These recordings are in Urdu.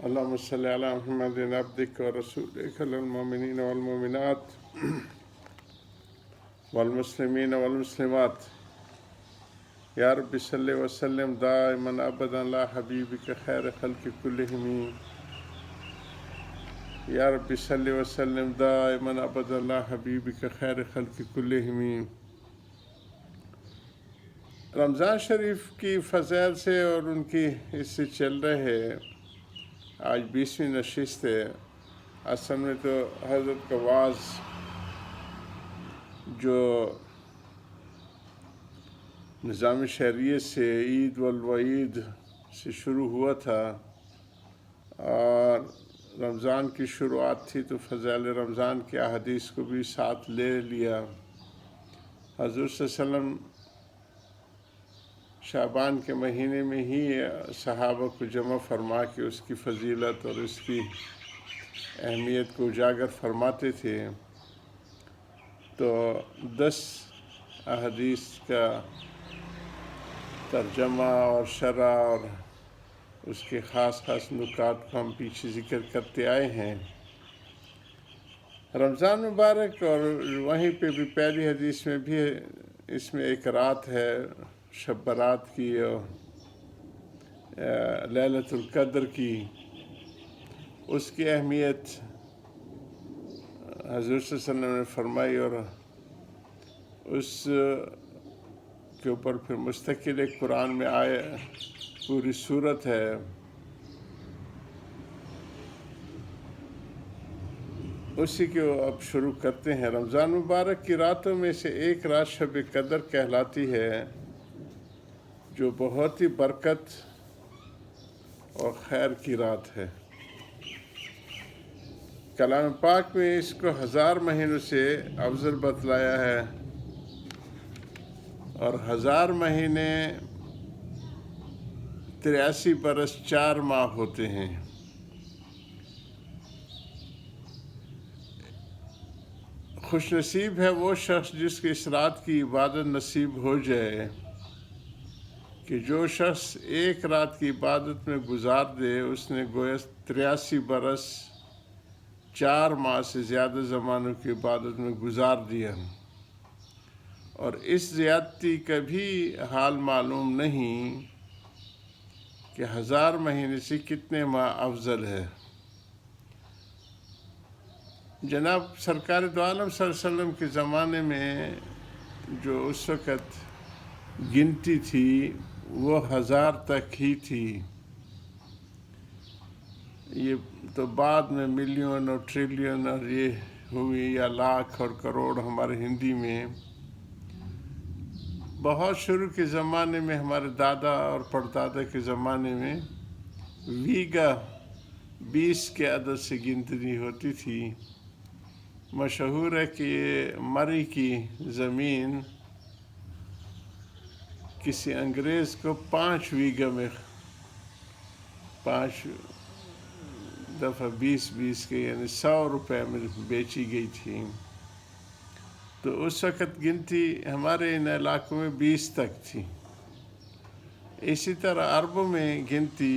اللهم صل على محمد عبدك ورسولك للمؤمنين والمؤمنات والمسلمين والمسلمات يا رب صل وسلم دائما أبدا على حبيبك خير خلق كلهم يا رب صل وسلم دائما أبدا على حبيبك خير خلق كلهم۔ رمضان شریف کی فضائل سے اور ان کی اس سے چل رہے آج 20ویں نشست ہے۔ اصل میں تو حضرت کا وعظ جو نظام شہریت سے عید والوعید سے شروع ہوا تھا اور رمضان کی شروعات تھی تو فضائل رمضان کے احادیث کو بھی ساتھ لے لیا۔ حضور صلی اللہ علیہ وسلم شعبان کے مہینے میں ہی صحابہ کو جمع فرما کے اس کی فضیلت اور اس کی اہمیت کو اجاگر فرماتے تھے، تو 10 احادیث کا ترجمہ اور شرح اور اس کے خاص نکات کو ہم پیچھے ذکر کرتے آئے ہیں۔ رمضان مبارک اور وہیں پہ بھی پہلی حدیث میں بھی اس میں ایک رات ہے شب برات کی اور لیلۃ القدر کی، اس کی اہمیت حضور صلی اللہ علیہ وسلم نے فرمائی اور اس کے اوپر پھر مستقل ایک قرآن میں آئے پوری صورت ہے۔ اسی کو اب شروع کرتے ہیں۔ رمضان مبارک کی راتوں میں سے ایک رات شب قدر کہلاتی ہے جو بہت ہی برکت اور خیر کی رات ہے۔ کلام پاک میں اس کو 1000 مہینوں سے افضل بتلایا ہے، اور 1000 مہینے 83 برس 4 ماہ ہوتے ہیں۔ خوش نصیب ہے وہ شخص جس کی اس رات کی عبادت نصیب ہو جائے کہ جو شخص ایک رات کی عبادت میں گزار دے اس نے گویا 83 برس 4 ماہ سے زیادہ زمانوں کی عبادت میں گزار دیا، اور اس زیادتی کا بھی حال معلوم نہیں کہ 1000 مہینے سے کتنے ماہ افضل ہے۔ جناب سرکار دو عالم صلی اللہ علیہ وسلم کے زمانے میں جو اس وقت گنتی تھی وہ 1000 تک ہی تھی۔ یہ تو بعد میں ملین اور ٹریلین اور یہ ہوئی یا لاکھ اور کروڑ ہمارے ہندی میں۔ بہت شروع کے زمانے میں ہمارے دادا اور پردادا کے زمانے میں ویگا 20 کے عدد سے گنتی ہوتی تھی۔ مشہور ہے کہ یہ مری کی زمین کسی انگریز کو 5 ویگا میں 5 دفعہ 20 کے یعنی 100 روپے میں بیچی گئی تھی۔ تو اس وقت گنتی ہمارے ان علاقوں میں 20 تک تھی۔ اسی طرح عربوں میں گنتی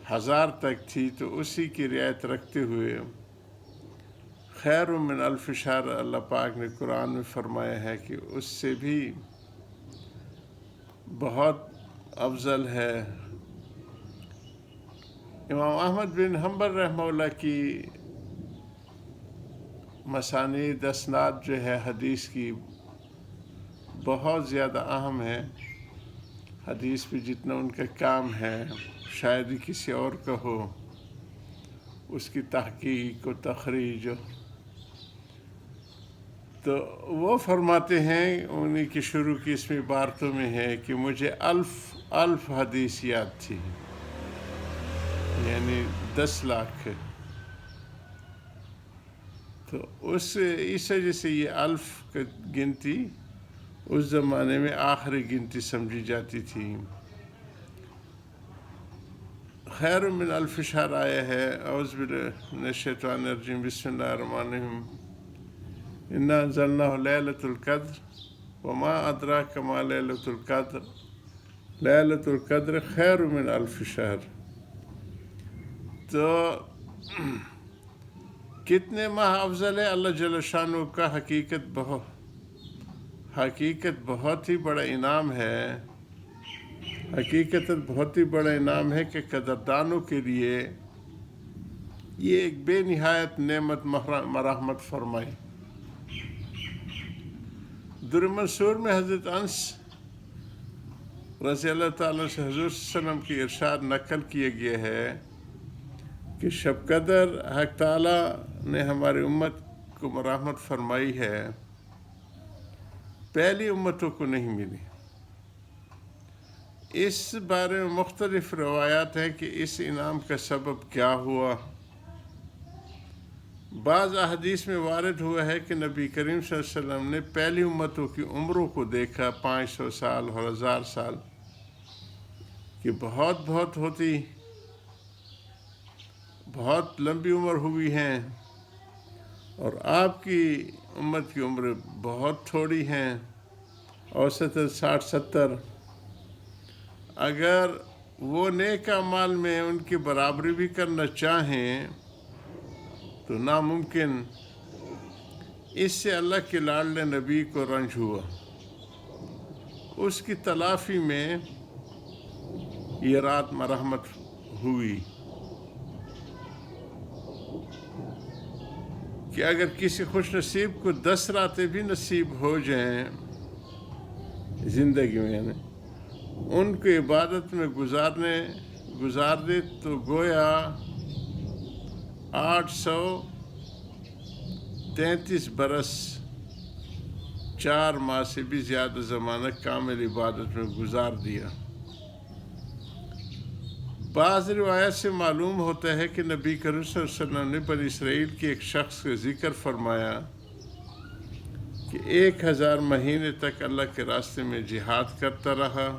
1000 تک تھی، تو اسی کی رعایت رکھتے ہوئے خیر من الف شہر اللہ پاک نے قرآن میں فرمایا ہے کہ اس سے بھی بہت افضل ہے۔ امام احمد بن حنبل رحمہ اللہ کی مسانید اسناد جو ہے حدیث کی بہت زیادہ اہم ہے۔ حدیث پہ جتنا ان کا کام ہے شاید ہی کسی اور کا ہو، اس کی تحقیق و تخریج۔ تو وہ فرماتے ہیں انہی کی شروع کی اس میں عبارتوں میں ہے کہ مجھے الف حدیث یاد تھی، یعنی 10 لاکھ۔ تو اس وجہ سے یہ الف کی گنتی اس زمانے میں آخری گنتی سمجھی جاتی تھی۔ خیر من الف شہر آیا ہے۔ اعوذ باللہ من الشیطان الرجیم، بسم اللہ الرحمن الرحیم، انا انزلناہ لیلۃ القدر وما ادراک ما لیلۃ القدر لیلۃ القدر خیر من الف شہر۔ تو کتنے ماہ افضل ہے؟ اللہ جل شانہ کا حقیقت بہت ہی بڑا انعام ہے، حقیقت بہت ہی بڑا انعام ہے کہ قدردانوں کے لیے یہ ایک بے نہایت نعمت مرحمت فرمائی۔ در منصور میں حضرت انس رضی اللہ تعالیٰ سے حضور صلی اللہ علیہ وسلم کی ارشاد نقل کیا گیا ہے کہ شب قدر حق تعالیٰ نے ہماری امت کو مرحمت فرمائی ہے، پہلی امتوں کو نہیں ملی۔ اس بارے میں مختلف روایات ہیں کہ اس انعام کا سبب کیا ہوا۔ بعض احادیث میں وارد ہوا ہے کہ نبی کریم صلی اللہ علیہ وسلم نے پہلی امتوں کی عمروں کو دیکھا، 500 سال اور 1000 سال کہ بہت لمبی عمر ہوئی ہیں، اور آپ کی امت کی عمر بہت تھوڑی ہیں، اوسطاً 60-70۔ اگر وہ نیک اعمال میں ان کی برابری بھی کرنا چاہیں تو ناممکن۔ اس سے اللہ کے لاڈلے نبی کو رنج ہوا، اس کی تلافی میں یہ رات مرحمت ہوئی کہ اگر کسی خوش نصیب کو 10 راتیں بھی نصیب ہو جائیں زندگی میں، یعنی ان کو عبادت میں گزار دے تو گویا 833 برس 4 ماہ سے بھی زیادہ زمانہ کامل عبادت میں گزار دیا۔ بعض روایت سے معلوم ہوتا ہے کہ نبی کریم صلی اللہ علیہ وسلم نے بنی اسرائیل کے ایک شخص کا ذکر فرمایا کہ 1000 مہینے تک اللہ کے راستے میں جہاد کرتا رہا۔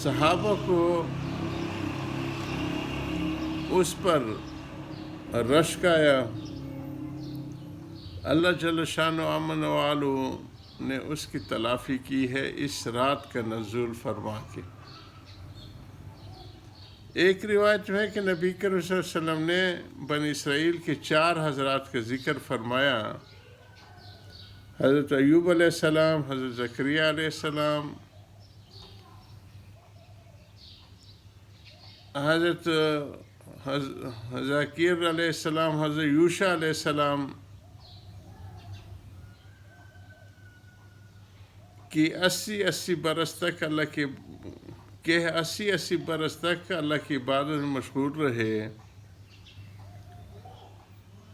صحابہ کو اس پر رشک آیا، اللہ جل شانہ امن والو نے اس کی تلافی کی ہے اس رات کا نزول فرما کے۔ ایک روایت میں ہے کہ نبی کریم صلی اللہ علیہ وسلم نے بنی اسرائیل کے 4 حضرات کا ذکر فرمایا، حضرت ایوب علیہ السلام، حضرت زکریا علیہ السلام، حضرت ذکیر علیہ السلام، حضرت یوشع علیہ السلام کی 80 برس تک اللہ کی عبادت میں مشغول رہے،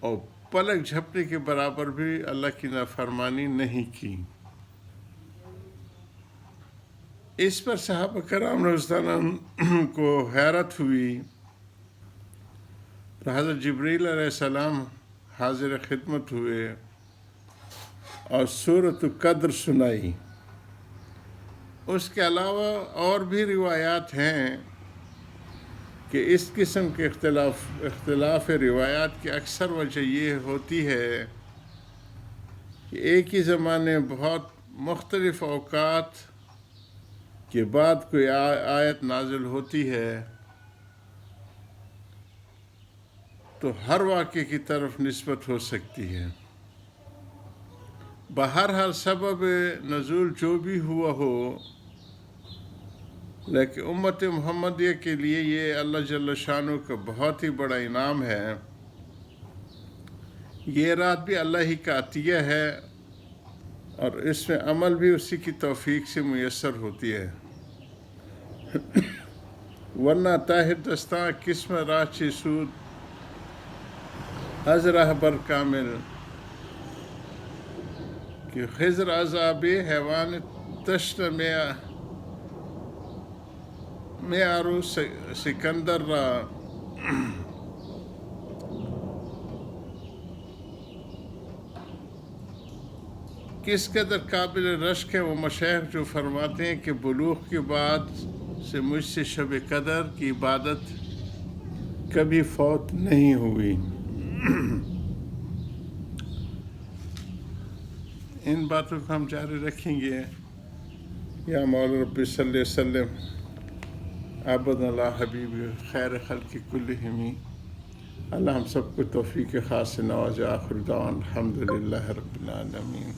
اور پلک جھپنے کے برابر بھی اللہ کی نافرمانی نہیں کی۔ اس پر صحابہ کرام رضی اللہ عنہم کو حیرت ہوئی، حضرت جبریل علیہ السلام حاضر خدمت ہوئے اور سورۃ القدر سنائی۔ اس کے علاوہ اور بھی روایات ہیں کہ اس قسم کے اختلاف روایات کی اکثر وجہ یہ ہوتی ہے کہ ایک ہی زمانے میں بہت مختلف اوقات کے بعد کوئی آیت نازل ہوتی ہے تو ہر واقعے کی طرف نسبت ہو سکتی ہے۔ بہرحال سبب نزول جو بھی ہوا ہو، لیکن امت محمدیہ کے لیے یہ اللہ جل شانہ کا بہت ہی بڑا انعام ہے۔ یہ رات بھی اللہ ہی کا عطیہ ہے، اور اس میں عمل بھی اسی کی توفیق سے میسر ہوتی ہے، ورنہ طاہر دستاں قسم راہ سود از راہ بر کامل کہ خضر عذاب حیوان تشت میں آرو سکندر را کس قدر قابل رشک ہے وہ مشائخ جو فرماتے ہیں کہ بلوغ کے بعد سے مجھ سے شب قدر کی عبادت کبھی فوت نہیں ہوئی۔ ان باتوں کو ہم جاری رکھیں گے۔ یا مولا رب صلی وسلم عبدنا اللہ حبیب خیر خلق کلہم. اللہ ہم سب کو توفیق خاص سے نوازے. آخر دعوانا الحمدللہ رب العالمین.